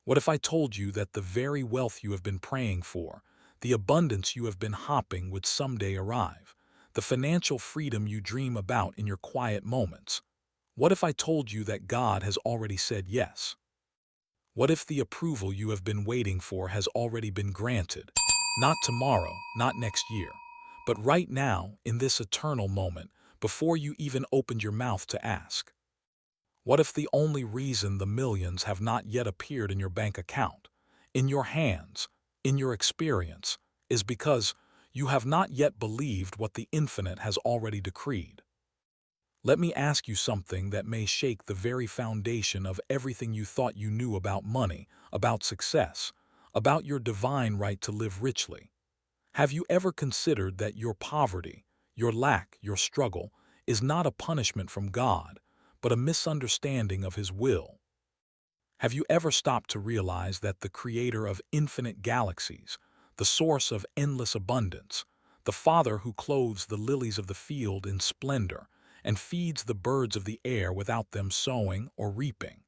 What if I told you that the very wealth you have been praying for, the abundance you have been hoping would someday arrive, the financial freedom you dream about in your quiet moments? What if I told you that God has already said yes? What if the approval you have been waiting for has already been granted? Not tomorrow, not next year, but right now, in this eternal moment, before you even opened your mouth to ask. What if the only reason the millions have not yet appeared in your bank account, in your hands, in your experience, is because you have not yet believed what the infinite has already decreed? Let me ask you something that may shake the very foundation of everything you thought you knew about money, about success, about your divine right to live richly. Have you ever considered that your poverty, your lack, your struggle, is not a punishment from God, but a misunderstanding of His will? Have you ever stopped to realize that the creator of infinite galaxies, the source of endless abundance, the Father who clothes the lilies of the field in splendor and feeds the birds of the air without them sowing or reaping?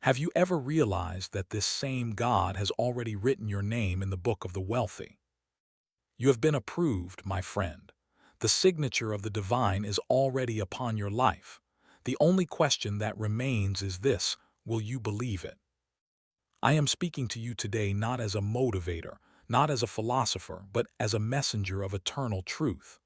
Have you ever realized that this same God has already written your name in the book of the wealthy? You have been approved, my friend. The signature of the divine is already upon your life. The only question that remains is this: will you believe it? I am speaking to you today not as a motivator, not as a philosopher, but as a messenger of eternal truth.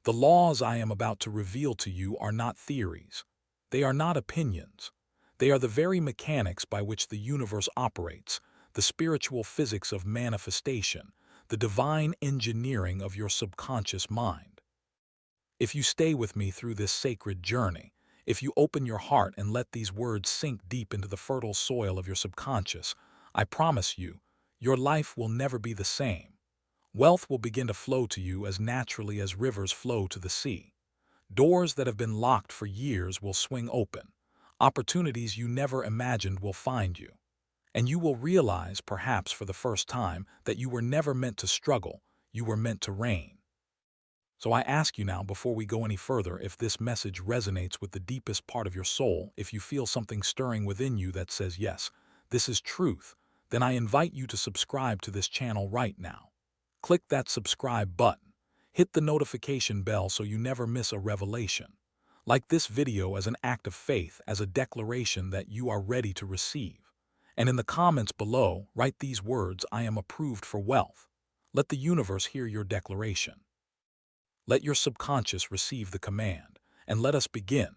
The laws I am about to reveal to you are not theories. They are not opinions. They are the very mechanics by which the universe operates, the spiritual physics of manifestation, the divine engineering of your subconscious mind. If you stay with me through this sacred journey, if you open your heart and let these words sink deep into the fertile soil of your subconscious, I promise you, your life will never be the same. Wealth will begin to flow to you as naturally as rivers flow to the sea. Doors that have been locked for years will swing open. Opportunities you never imagined will find you. And you will realize, perhaps for the first time, that you were never meant to struggle, you were meant to reign. So I ask you now, before we go any further, if this message resonates with the deepest part of your soul, if you feel something stirring within you that says, yes, this is truth, then I invite you to subscribe to this channel right now. Click that subscribe button. Hit the notification bell so you never miss a revelation. Like this video as an act of faith, as a declaration that you are ready to receive. And in the comments below, write these words: I am approved for wealth. Let the universe hear your declaration. Let your subconscious receive the command, and let us begin.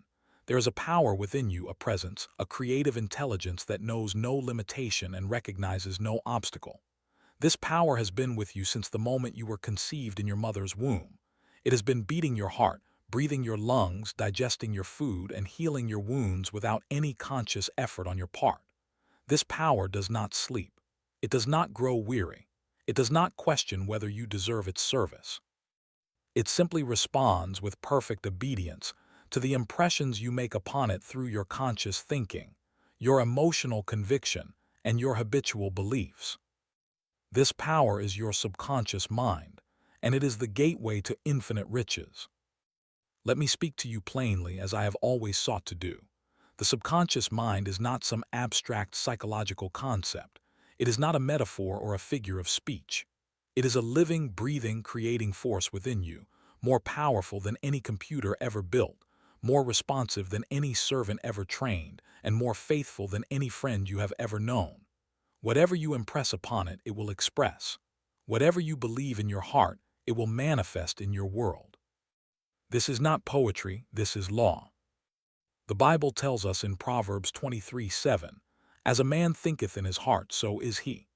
There is a power within you, a presence, a creative intelligence that knows no limitation and recognizes no obstacle. This power has been with you since the moment you were conceived in your mother's womb. It has been beating your heart, breathing your lungs, digesting your food, and healing your wounds without any conscious effort on your part. This power does not sleep. It does not grow weary. It does not question whether you deserve its service. It simply responds with perfect obedience to the impressions you make upon it through your conscious thinking, your emotional conviction, and your habitual beliefs. This power is your subconscious mind, and it is the gateway to infinite riches. Let me speak to you plainly, as I have always sought to do. The subconscious mind is not some abstract psychological concept. It is not a metaphor or a figure of speech. It is a living, breathing, creating force within you, more powerful than any computer ever built, more responsive than any servant ever trained, and more faithful than any friend you have ever known. Whatever you impress upon it, it will express. Whatever you believe in your heart, it will manifest in your world. This is not poetry, this is law. The Bible tells us in Proverbs 23:7, "As a man thinketh in his heart, so is he."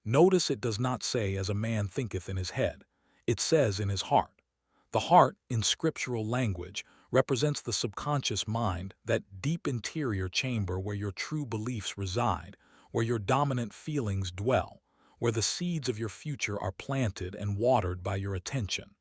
Notice it does not say "as a man thinketh in his head." It says in his heart. The heart, in scriptural language, represents the subconscious mind, that deep interior chamber where your true beliefs reside, where your dominant feelings dwell, where the seeds of your future are planted and watered by your attention.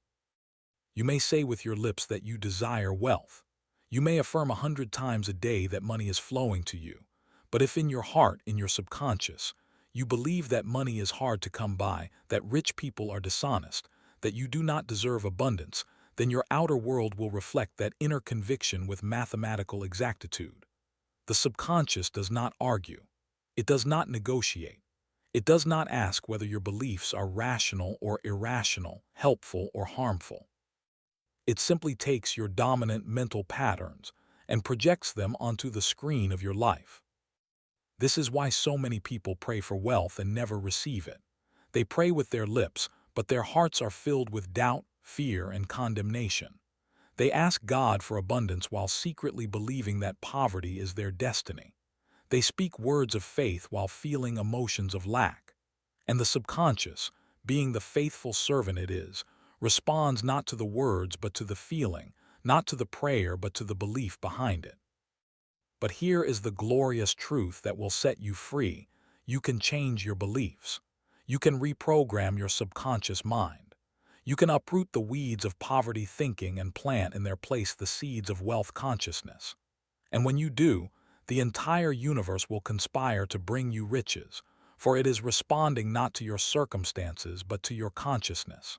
You may say with your lips that you desire wealth. You may affirm 100 times a day that money is flowing to you. But if in your heart, in your subconscious, you believe that money is hard to come by, that rich people are dishonest, that you do not deserve abundance, then your outer world will reflect that inner conviction with mathematical exactitude. The subconscious does not argue. It does not negotiate. It does not ask whether your beliefs are rational or irrational, helpful or harmful. It simply takes your dominant mental patterns and projects them onto the screen of your life. This is why so many people pray for wealth and never receive it. They pray with their lips, but their hearts are filled with doubt, fear, and condemnation. They ask God for abundance while secretly believing that poverty is their destiny. They speak words of faith while feeling emotions of lack. And the subconscious, being the faithful servant it is, responds not to the words but to the feeling, not to the prayer but to the belief behind it. But here is the glorious truth that will set you free. You can change your beliefs. You can reprogram your subconscious mind. You can uproot the weeds of poverty thinking and plant in their place the seeds of wealth consciousness. And when you do, the entire universe will conspire to bring you riches, for it is responding not to your circumstances but to your consciousness.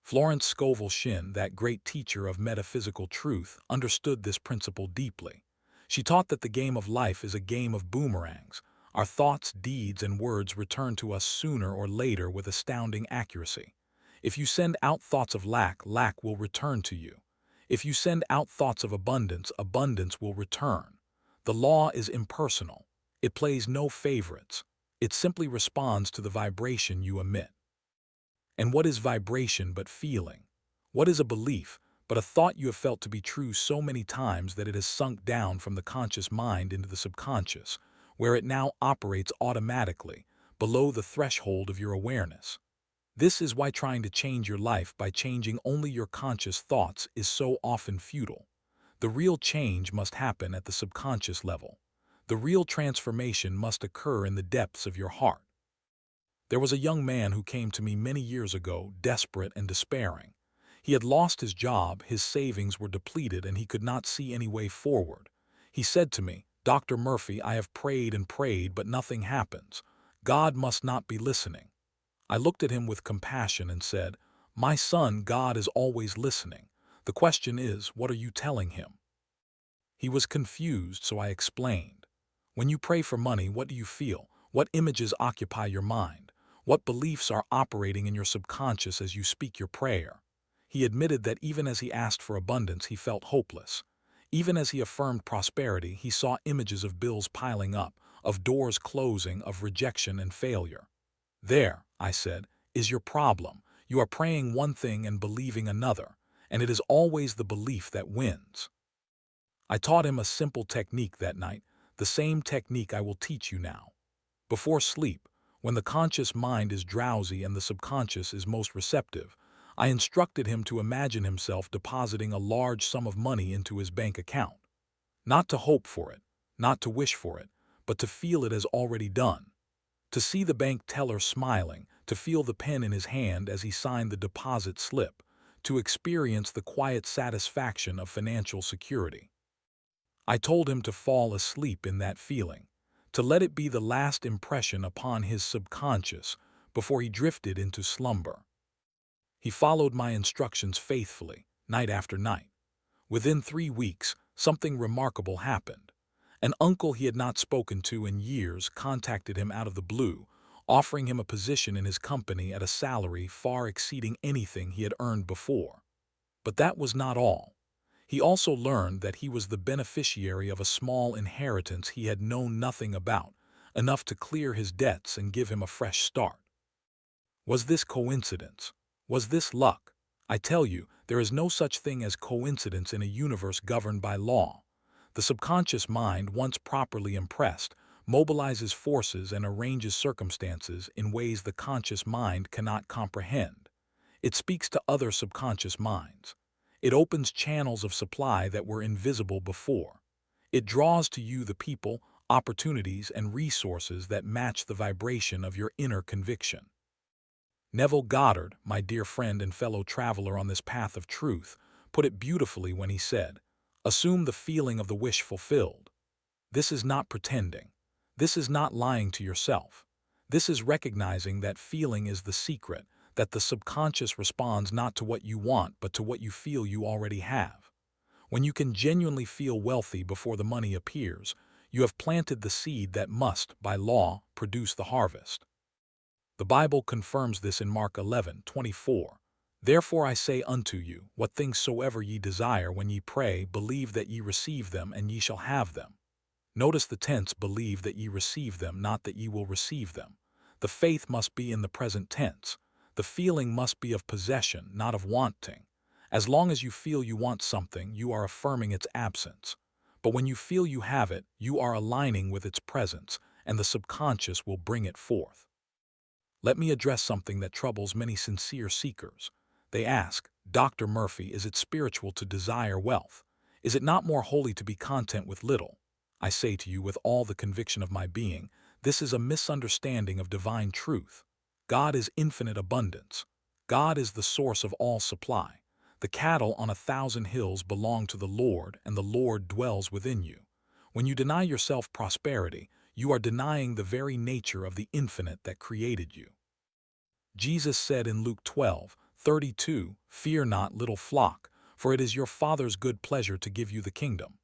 Florence Scovel Shinn, that great teacher of metaphysical truth, understood this principle deeply. She taught that the game of life is a game of boomerangs. Our thoughts, deeds, and words return to us sooner or later with astounding accuracy. If you send out thoughts of lack, lack will return to you. If you send out thoughts of abundance, abundance will return. The law is impersonal. It plays no favorites. It simply responds to the vibration you emit. And what is vibration but feeling? What is a belief but a thought you have felt to be true so many times that it has sunk down from the conscious mind into the subconscious, where it now operates automatically, below the threshold of your awareness? This is why trying to change your life by changing only your conscious thoughts is so often futile. The real change must happen at the subconscious level. The real transformation must occur in the depths of your heart. There was a young man who came to me many years ago, desperate and despairing. He had lost his job, his savings were depleted, and he could not see any way forward. He said to me, "Dr. Murphy, I have prayed and prayed, but nothing happens. God must not be listening." I looked at him with compassion and said, "My son, God is always listening. The question is, what are you telling him?" He was confused, so I explained. When you pray for money, what do you feel? What images occupy your mind? What beliefs are operating in your subconscious as you speak your prayer? He admitted that even as he asked for abundance, he felt hopeless. Even as he affirmed prosperity, he saw images of bills piling up, of doors closing, of rejection and failure. "There," I said, "is your problem. You are praying one thing and believing another, and it is always the belief that wins." I taught him a simple technique that night, the same technique I will teach you now. Before sleep, when the conscious mind is drowsy and the subconscious is most receptive, I instructed him to imagine himself depositing a large sum of money into his bank account. Not to hope for it, not to wish for it, but to feel it as already done. To see the bank teller smiling, to feel the pen in his hand as he signed the deposit slip, to experience the quiet satisfaction of financial security. I told him to fall asleep in that feeling, to let it be the last impression upon his subconscious before he drifted into slumber. He followed my instructions faithfully, night after night. Within 3 weeks, something remarkable happened. An uncle he had not spoken to in years contacted him out of the blue, offering him a position in his company at a salary far exceeding anything he had earned before. But that was not all. He also learned that he was the beneficiary of a small inheritance he had known nothing about, enough to clear his debts and give him a fresh start. Was this coincidence? Was this luck? I tell you, there is no such thing as coincidence in a universe governed by law. The subconscious mind, once properly impressed, mobilizes forces and arranges circumstances in ways the conscious mind cannot comprehend. It speaks to other subconscious minds. It opens channels of supply that were invisible before. It draws to you the people, opportunities, and resources that match the vibration of your inner conviction. Neville Goddard, my dear friend and fellow traveler on this path of truth, put it beautifully when he said, "Assume the feeling of the wish fulfilled." This is not pretending. This is not lying to yourself. This is recognizing that feeling is the secret, that the subconscious responds not to what you want but to what you feel you already have. When you can genuinely feel wealthy before the money appears, You have planted the seed that must, by law, produce the harvest. The Bible confirms this in Mark 11:24. Therefore I say unto you, what things soever ye desire when ye pray, believe that ye receive them, and ye shall have them. Notice the tense, believe that ye receive them, not that ye will receive them. The faith must be in the present tense. The feeling must be of possession, not of wanting. As long as you feel you want something, you are affirming its absence. But when you feel you have it, you are aligning with its presence, and the subconscious will bring it forth. Let me address something that troubles many sincere seekers. They ask, Dr. Murphy, is it spiritual to desire wealth? Is it not more holy to be content with little? I say to you with all the conviction of my being, this is a misunderstanding of divine truth. God is infinite abundance. God is the source of all supply. The cattle on 1,000 hills belong to the Lord, and the Lord dwells within you. When you deny yourself prosperity, you are denying the very nature of the infinite that created you. Jesus said in Luke 12:32, Fear not, little flock, for it is your Father's good pleasure to give you the kingdom.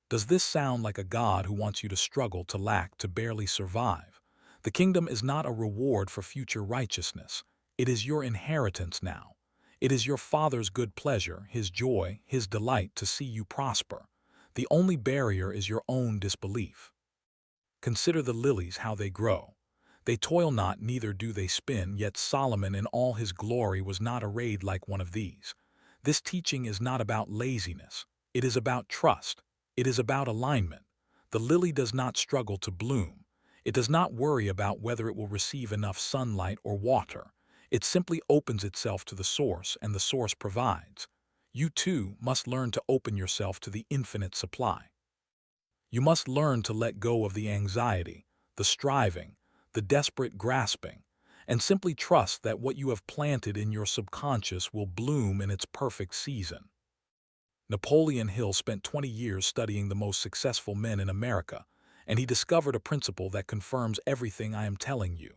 Does this sound like a God who wants you to struggle, to lack, to barely survive? The kingdom is not a reward for future righteousness. It is your inheritance now. It is your Father's good pleasure, His joy, His delight to see you prosper. The only barrier is your own disbelief. Consider the lilies, how they grow. They toil not, neither do they spin, yet Solomon in all his glory was not arrayed like one of these. This teaching is not about laziness. It is about trust. It is about alignment. The lily does not struggle to bloom. It does not worry about whether it will receive enough sunlight or water. It simply opens itself to the source, and the source provides. You too must learn to open yourself to the infinite supply. You must learn to let go of the anxiety, the striving, the desperate grasping, and simply trust that what you have planted in your subconscious will bloom in its perfect season. Napoleon Hill spent 20 years studying the most successful men in America, and he discovered a principle that confirms everything I am telling you.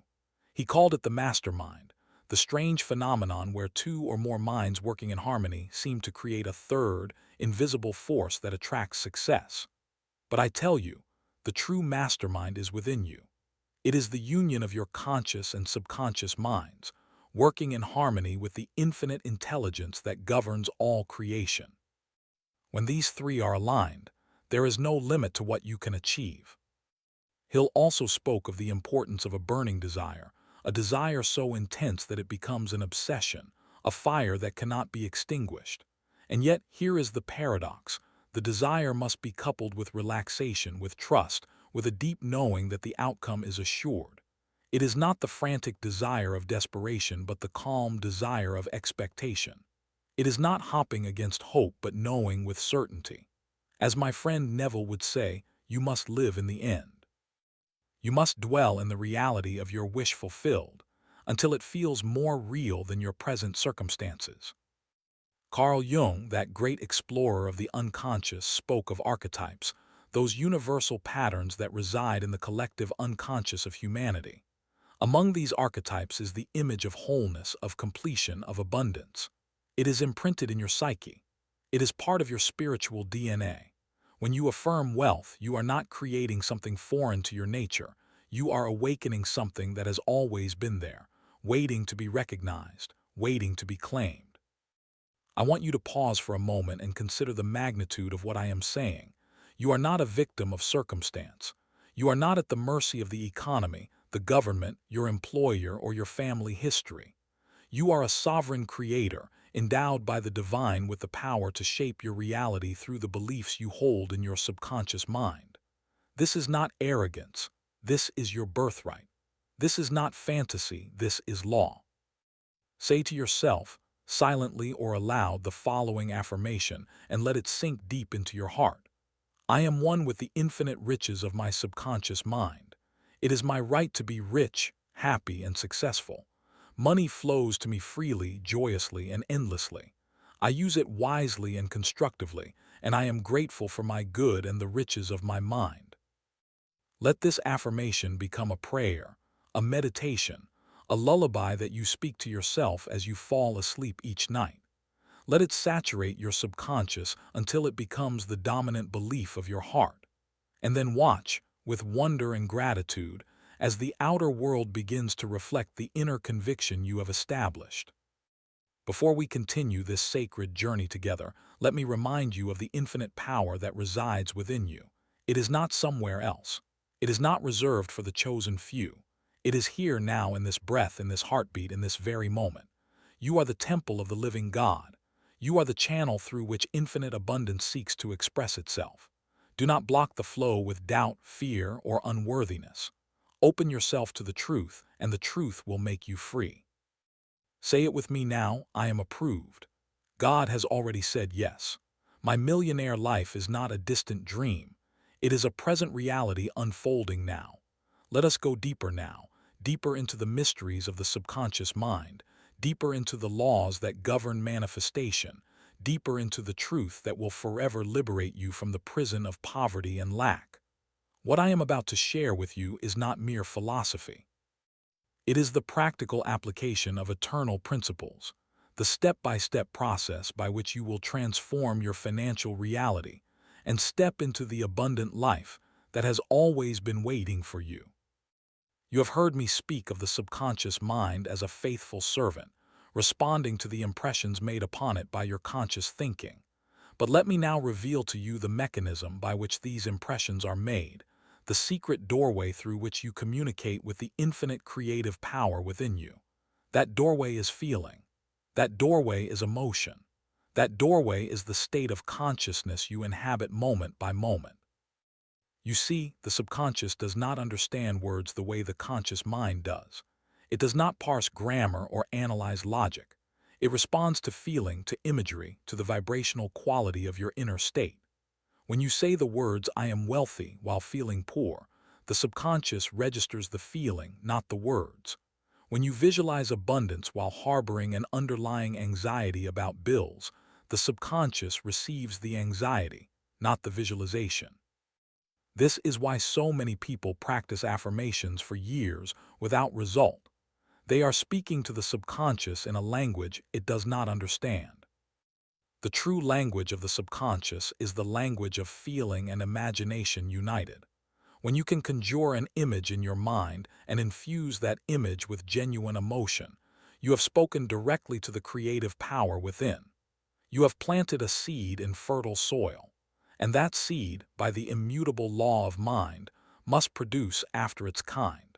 He called it the mastermind, the strange phenomenon where two or more minds working in harmony seem to create a third, invisible force that attracts success. But I tell you, the true mastermind is within you. It is the union of your conscious and subconscious minds, working in harmony with the infinite intelligence that governs all creation. When these three are aligned, there is no limit to what you can achieve. Hill also spoke of the importance of a burning desire, a desire so intense that it becomes an obsession, a fire that cannot be extinguished. And yet, here is the paradox. The desire must be coupled with relaxation, with trust, with a deep knowing that the outcome is assured. It is not the frantic desire of desperation, but the calm desire of expectation. It is not hopping against hope, but knowing with certainty. As my friend Neville would say, you must live in the end. You must dwell in the reality of your wish fulfilled, until it feels more real than your present circumstances. Carl Jung, that great explorer of the unconscious, spoke of archetypes, those universal patterns that reside in the collective unconscious of humanity. Among these archetypes is the image of wholeness, of completion, of abundance. It is imprinted in your psyche. It is part of your spiritual DNA. When you affirm wealth, you are not creating something foreign to your nature. You are awakening something that has always been there, waiting to be recognized, waiting to be claimed. I want you to pause for a moment and consider the magnitude of what I am saying. You are not a victim of circumstance. You are not at the mercy of the economy, the government, your employer, or your family history. You are a sovereign creator, endowed by the divine with the power to shape your reality through the beliefs you hold in your subconscious mind. This is not arrogance. This is your birthright. This is not fantasy. This is law. Say to yourself, silently or aloud, the following affirmation and let it sink deep into your heart. I am one with the infinite riches of my subconscious mind. It is my right to be rich, happy, and successful. Money flows to me freely, joyously, and endlessly. I use it wisely and constructively, and I am grateful for my good and the riches of my mind. Let this affirmation become a prayer, a meditation, a lullaby that you speak to yourself as you fall asleep each night. Let it saturate your subconscious until it becomes the dominant belief of your heart. And then watch, with wonder and gratitude, as the outer world begins to reflect the inner conviction you have established. Before we continue this sacred journey together, let me remind you of the infinite power that resides within you. It is not somewhere else. It is not reserved for the chosen few. It is here now in this breath, in this heartbeat, in this very moment. You are the temple of the living God. You are the channel through which infinite abundance seeks to express itself. Do not block the flow with doubt, fear, or unworthiness. Open yourself to the truth, and the truth will make you free. Say it with me now, I am approved. God has already said yes. My millionaire life is not a distant dream. It is a present reality unfolding now. Let us go deeper now, deeper into the mysteries of the subconscious mind, deeper into the laws that govern manifestation, deeper into the truth that will forever liberate you from the prison of poverty and lack. What I am about to share with you is not mere philosophy. It is the practical application of eternal principles, the step-by-step process by which you will transform your financial reality and step into the abundant life that has always been waiting for you. You have heard me speak of the subconscious mind as a faithful servant, responding to the impressions made upon it by your conscious thinking. But let me now reveal to you the mechanism by which these impressions are made, the secret doorway through which you communicate with the infinite creative power within you. That doorway is feeling. That doorway is emotion. That doorway is the state of consciousness you inhabit moment by moment. You see, the subconscious does not understand words the way the conscious mind does. It does not parse grammar or analyze logic. It responds to feeling, to imagery, to the vibrational quality of your inner state. When you say the words, "I am wealthy," while feeling poor, the subconscious registers the feeling, not the words. When you visualize abundance while harboring an underlying anxiety about bills, the subconscious receives the anxiety, not the visualization. This is why so many people practice affirmations for years without result. They are speaking to the subconscious in a language it does not understand. The true language of the subconscious is the language of feeling and imagination united. When you can conjure an image in your mind and infuse that image with genuine emotion, you have spoken directly to the creative power within. You have planted a seed in fertile soil, and that seed, by the immutable law of mind, must produce after its kind.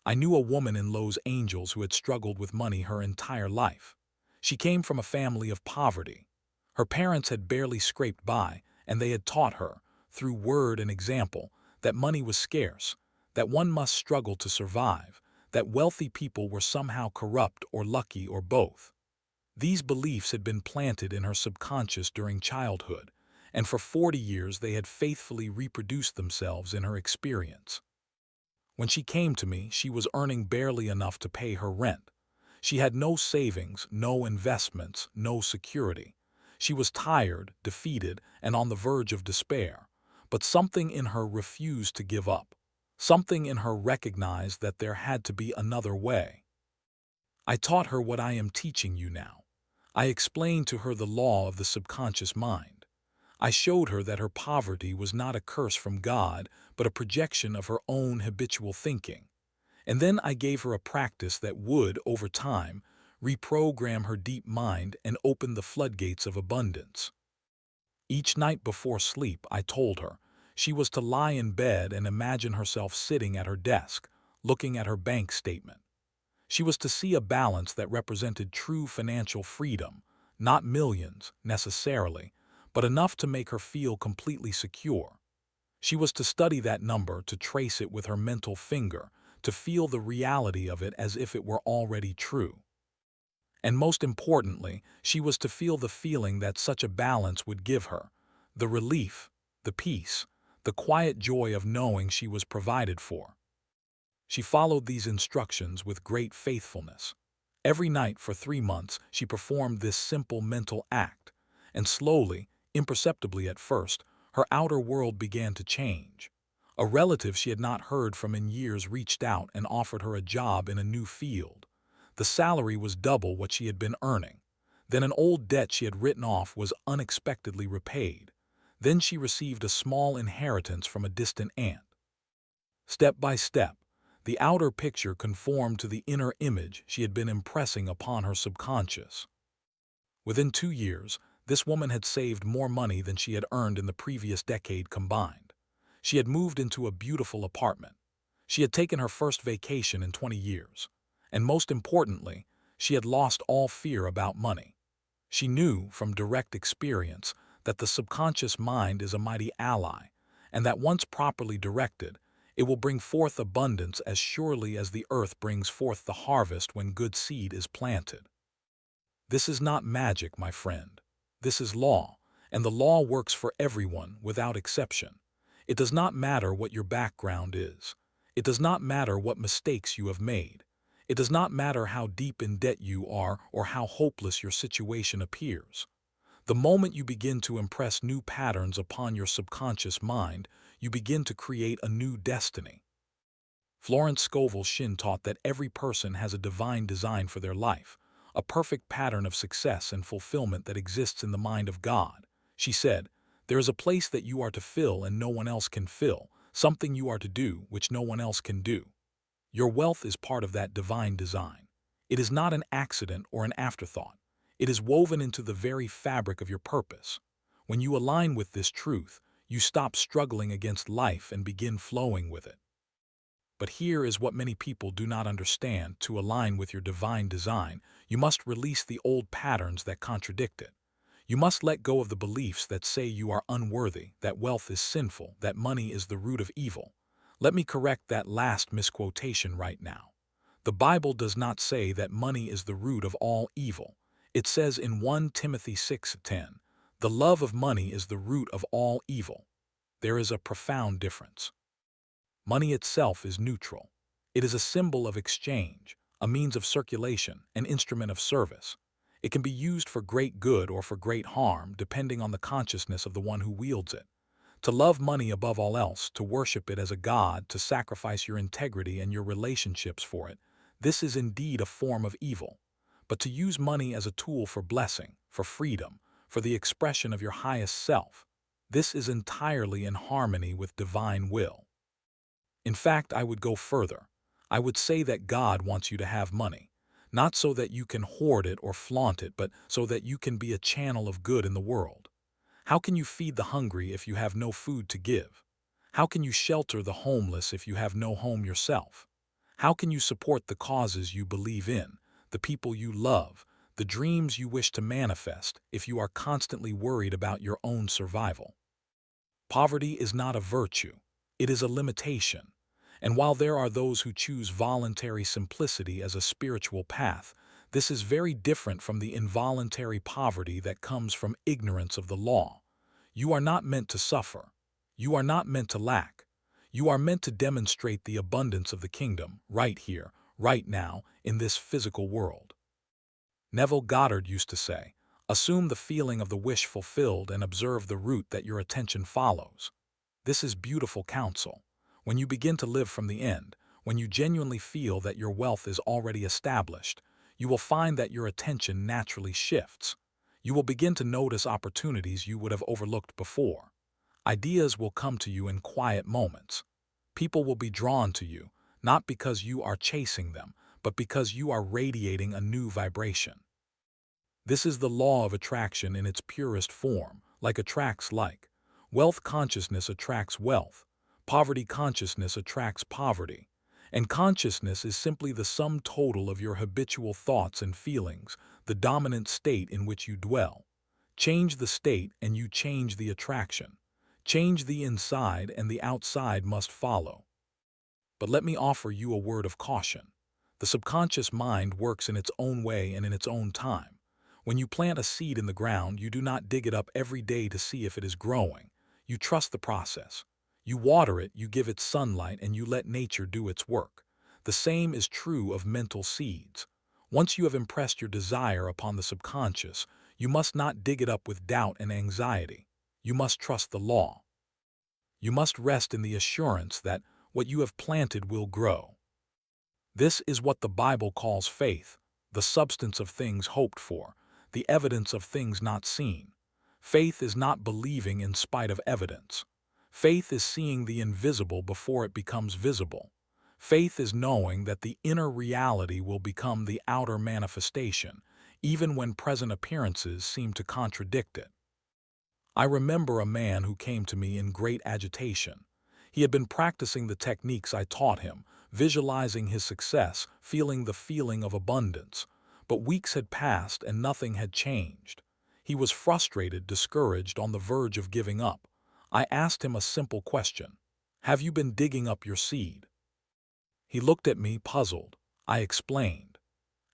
I knew a woman in Los Angeles who had struggled with money her entire life. She came from a family of poverty. Her parents had barely scraped by, and they had taught her, through word and example, that money was scarce, that one must struggle to survive, that wealthy people were somehow corrupt or lucky or both. These beliefs had been planted in her subconscious during childhood, and for 40 years they had faithfully reproduced themselves in her experience. When she came to me, she was earning barely enough to pay her rent. She had no savings, no investments, no security. She was tired, defeated, and on the verge of despair. But something in her refused to give up. Something in her recognized that there had to be another way. I taught her what I am teaching you now. I explained to her the law of the subconscious mind. I showed her that her poverty was not a curse from God, but a projection of her own habitual thinking. And then I gave her a practice that would, over time, reprogram her deep mind and open the floodgates of abundance. Each night before sleep, I told her, she was to lie in bed and imagine herself sitting at her desk, looking at her bank statement. She was to see a balance that represented true financial freedom, not millions, necessarily, but enough to make her feel completely secure. She was to study that number, to trace it with her mental finger, to feel the reality of it as if it were already true. And most importantly, she was to feel the feeling that such a balance would give her, the relief, the peace, the quiet joy of knowing she was provided for. She followed these instructions with great faithfulness. Every night for 3 months, she performed this simple mental act, and slowly, imperceptibly at first, her outer world began to change. A relative she had not heard from in years reached out and offered her a job in a new field. The salary was double what she had been earning. Then an old debt she had written off was unexpectedly repaid. Then she received a small inheritance from a distant aunt. Step by step, the outer picture conformed to the inner image she had been impressing upon her subconscious. Within 2 years, this woman had saved more money than she had earned in the previous decade combined. She had moved into a beautiful apartment. She had taken her first vacation in 20 years. And most importantly, she had lost all fear about money. She knew from direct experience that the subconscious mind is a mighty ally, and that once properly directed, it will bring forth abundance as surely as the earth brings forth the harvest when good seed is planted. This is not magic, my friend. This is law, and the law works for everyone without exception. It does not matter what your background is. It does not matter what mistakes you have made. It does not matter how deep in debt you are or how hopeless your situation appears. The moment you begin to impress new patterns upon your subconscious mind, you begin to create a new destiny. Florence Scovel Shinn taught that every person has a divine design for their life, a perfect pattern of success and fulfillment that exists in the mind of God. She said, "There is a place that you are to fill and no one else can fill, something you are to do which no one else can do." Your wealth is part of that divine design. It is not an accident or an afterthought. It is woven into the very fabric of your purpose. When you align with this truth, you stop struggling against life and begin flowing with it. But here is what many people do not understand: to align with your divine design, you must release the old patterns that contradict it. You must let go of the beliefs that say you are unworthy, that wealth is sinful, that money is the root of evil. Let me correct that last misquotation right now. The Bible does not say that money is the root of all evil. It says in 1 Timothy 6:10, "The love of money is the root of all evil." There is a profound difference. Money itself is neutral. It is a symbol of exchange, a means of circulation, an instrument of service. It can be used for great good or for great harm, depending on the consciousness of the one who wields it. To love money above all else, to worship it as a god, to sacrifice your integrity and your relationships for it, this is indeed a form of evil. But to use money as a tool for blessing, for freedom, for the expression of your highest self, this is entirely in harmony with divine will. In fact, I would go further. I would say that God wants you to have money, not so that you can hoard it or flaunt it, but so that you can be a channel of good in the world. How can you feed the hungry if you have no food to give? How can you shelter the homeless if you have no home yourself? How can you support the causes you believe in, the people you love, the dreams you wish to manifest if you are constantly worried about your own survival? Poverty is not a virtue. It is a limitation. And while there are those who choose voluntary simplicity as a spiritual path, this is very different from the involuntary poverty that comes from ignorance of the law. You are not meant to suffer. You are not meant to lack. You are meant to demonstrate the abundance of the kingdom, right here, right now, in this physical world. Neville Goddard used to say, "Assume the feeling of the wish fulfilled and observe the route that your attention follows." This is beautiful counsel. When you begin to live from the end, when you genuinely feel that your wealth is already established, you will find that your attention naturally shifts. You will begin to notice opportunities you would have overlooked before. Ideas will come to you in quiet moments. People will be drawn to you, not because you are chasing them, but because you are radiating a new vibration. This is the law of attraction in its purest form, like attracts like. Wealth consciousness attracts wealth. Poverty consciousness attracts poverty. And consciousness is simply the sum total of your habitual thoughts and feelings, the dominant state in which you dwell. Change the state and you change the attraction. Change the inside and the outside must follow. But let me offer you a word of caution. The subconscious mind works in its own way and in its own time. When you plant a seed in the ground, you do not dig it up every day to see if it is growing. You trust the process. You water it, you give it sunlight, and you let nature do its work. The same is true of mental seeds. Once you have impressed your desire upon the subconscious, you must not dig it up with doubt and anxiety. You must trust the law. You must rest in the assurance that what you have planted will grow. This is what the Bible calls faith, the substance of things hoped for, the evidence of things not seen. Faith is not believing in spite of evidence. Faith is seeing the invisible before it becomes visible. Faith is knowing that the inner reality will become the outer manifestation, even when present appearances seem to contradict it. I remember a man who came to me in great agitation. He had been practicing the techniques I taught him, visualizing his success, feeling the feeling of abundance. But weeks had passed and nothing had changed. He was frustrated, discouraged, on the verge of giving up. I asked him a simple question. Have you been digging up your seed? He looked at me, puzzled. I explained.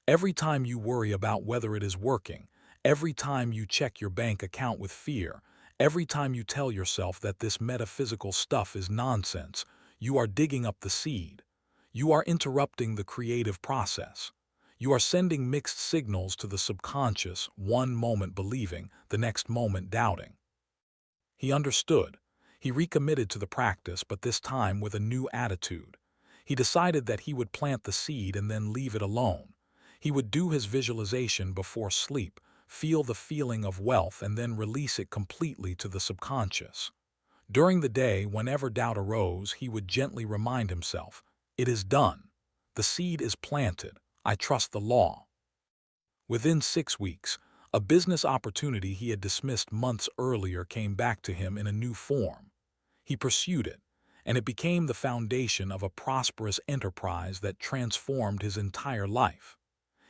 Every time you worry about whether it is working, every time you check your bank account with fear, every time you tell yourself that this metaphysical stuff is nonsense, you are digging up the seed. You are interrupting the creative process. You are sending mixed signals to the subconscious, one moment believing, the next moment doubting. He understood. He recommitted to the practice, but this time with a new attitude. He decided that he would plant the seed and then leave it alone. He would do his visualization before sleep, feel the feeling of wealth, and then release it completely to the subconscious. During the day, whenever doubt arose, he would gently remind himself, "It is done. The seed is planted. I trust the law." Within 6 weeks, a business opportunity he had dismissed months earlier came back to him in a new form. He pursued it, and it became the foundation of a prosperous enterprise that transformed his entire life.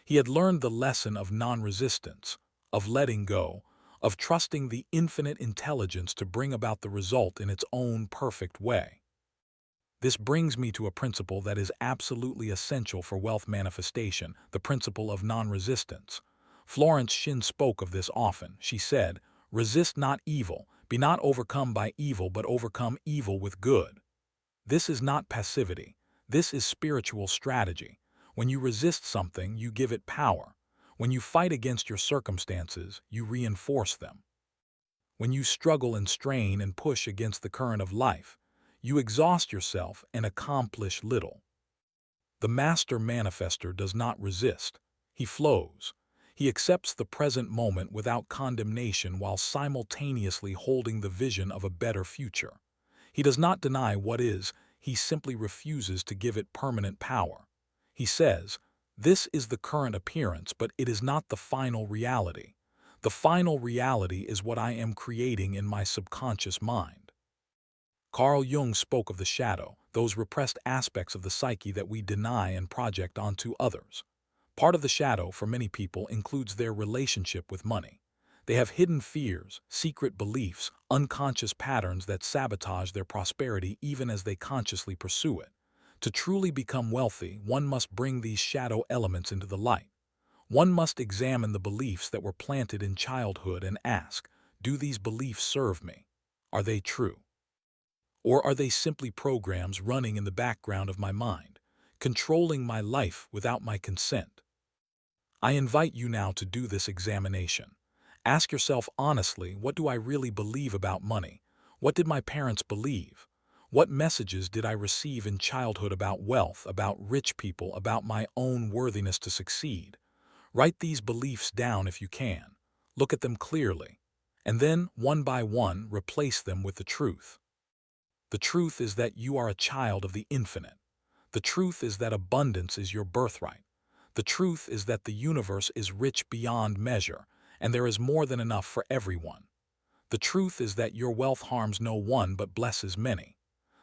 He had learned the lesson of non-resistance, of letting go, of trusting the infinite intelligence to bring about the result in its own perfect way. This brings me to a principle that is absolutely essential for wealth manifestation, the principle of non-resistance. Florence Shinn spoke of this often. She said, "Resist not evil, be not overcome by evil, but overcome evil with good." This is not passivity. This is spiritual strategy. When you resist something, you give it power. When you fight against your circumstances, you reinforce them. When you struggle and strain and push against the current of life, you exhaust yourself and accomplish little. The master manifester does not resist. He flows. He accepts the present moment without condemnation while simultaneously holding the vision of a better future. He does not deny what is, he simply refuses to give it permanent power. He says, "This is the current appearance, but it is not the final reality. The final reality is what I am creating in my subconscious mind." Carl Jung spoke of the shadow, those repressed aspects of the psyche that we deny and project onto others. Part of the shadow, for many people, includes their relationship with money. They have hidden fears, secret beliefs, unconscious patterns that sabotage their prosperity even as they consciously pursue it. To truly become wealthy, one must bring these shadow elements into the light. One must examine the beliefs that were planted in childhood and ask, do these beliefs serve me? Are they true? Or are they simply programs running in the background of my mind, controlling my life without my consent? I invite you now to do this examination. Ask yourself honestly, what do I really believe about money? What did my parents believe? What messages did I receive in childhood about wealth, about rich people, about my own worthiness to succeed? Write these beliefs down if you can. Look at them clearly. And then, one by one, replace them with the truth. The truth is that you are a child of the infinite. The truth is that abundance is your birthright. The truth is that the universe is rich beyond measure, and there is more than enough for everyone. The truth is that your wealth harms no one but blesses many.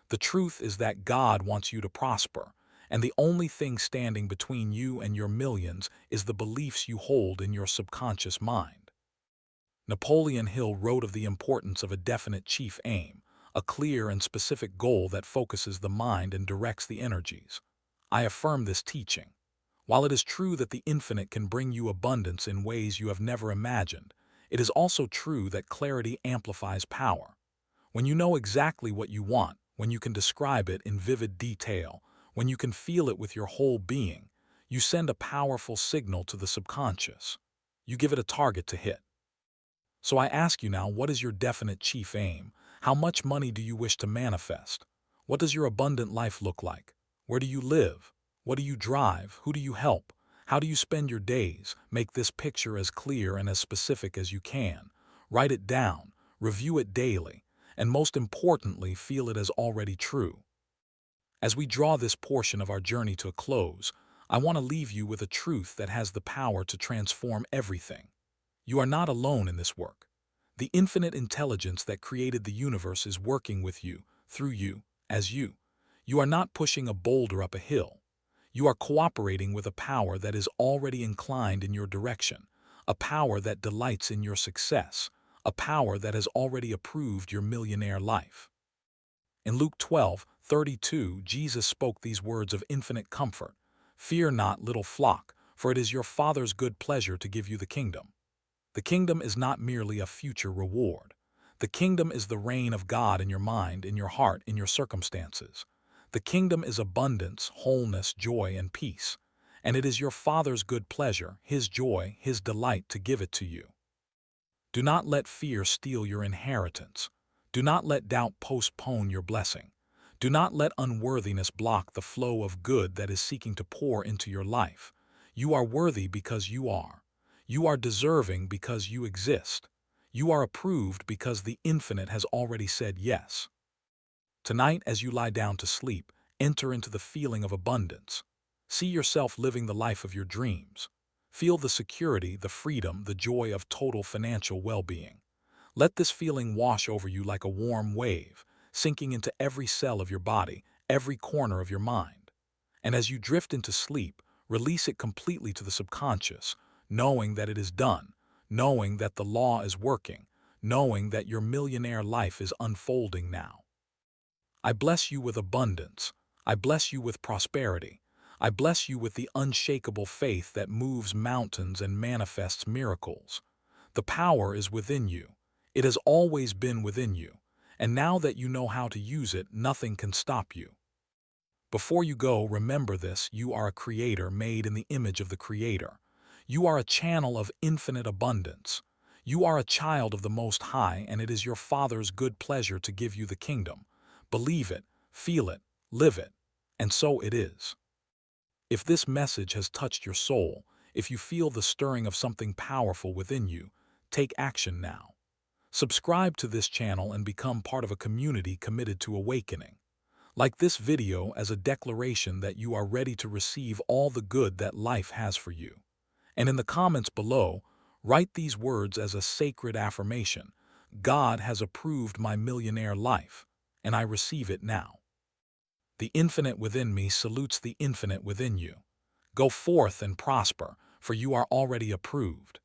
The truth is that God wants you to prosper, and the only thing standing between you and your millions is the beliefs you hold in your subconscious mind. Napoleon Hill wrote of the importance of a definite chief aim, a clear and specific goal that focuses the mind and directs the energies. I affirm this teaching. While it is true that the infinite can bring you abundance in ways you have never imagined, it is also true that clarity amplifies power. When you know exactly what you want, when you can describe it in vivid detail, when you can feel it with your whole being, you send a powerful signal to the subconscious. You give it a target to hit. So I ask you now, what is your definite chief aim? How much money do you wish to manifest? What does your abundant life look like? Where do you live? What do you drive? Who do you help? How do you spend your days? Make this picture as clear and as specific as you can. Write it down, review it daily, and most importantly, feel it as already true. As we draw this portion of our journey to a close, I want to leave you with a truth that has the power to transform everything. You are not alone in this work. The infinite intelligence that created the universe is working with you, through you, as you. You are not pushing a boulder up a hill. You are cooperating with a power that is already inclined in your direction, a power that delights in your success, a power that has already approved your millionaire life. In Luke 12:32, Jesus spoke these words of infinite comfort. Fear not, little flock, for it is your Father's good pleasure to give you the kingdom. The kingdom is not merely a future reward. The kingdom is the reign of God in your mind, in your heart, in your circumstances. The kingdom is abundance, wholeness, joy, and peace. And it is your Father's good pleasure, His joy, His delight to give it to you. Do not let fear steal your inheritance. Do not let doubt postpone your blessing. Do not let unworthiness block the flow of good that is seeking to pour into your life. You are worthy because you are. You are deserving because you exist. You are approved because the infinite has already said yes. Tonight, as you lie down to sleep, enter into the feeling of abundance. See yourself living the life of your dreams. Feel the security, the freedom, the joy of total financial well-being. Let this feeling wash over you like a warm wave, sinking into every cell of your body, every corner of your mind. And as you drift into sleep, release it completely to the subconscious, knowing that it is done, knowing that the law is working, knowing that your millionaire life is unfolding now. I bless you with abundance. I bless you with prosperity. I bless you with the unshakable faith that moves mountains and manifests miracles. The power is within you. It has always been within you. And now that you know how to use it, nothing can stop you. Before you go, remember this: you are a creator made in the image of the Creator. You are a channel of infinite abundance. You are a child of the Most High, and it is your Father's good pleasure to give you the kingdom. Believe it, feel it, live it, and so it is. If this message has touched your soul, if you feel the stirring of something powerful within you, take action now. Subscribe to this channel and become part of a community committed to awakening. Like this video as a declaration that you are ready to receive all the good that life has for you. And in the comments below, write these words as a sacred affirmation: God has approved my millionaire life, and I receive it now. The infinite within me salutes the infinite within you. Go forth and prosper, for you are already approved.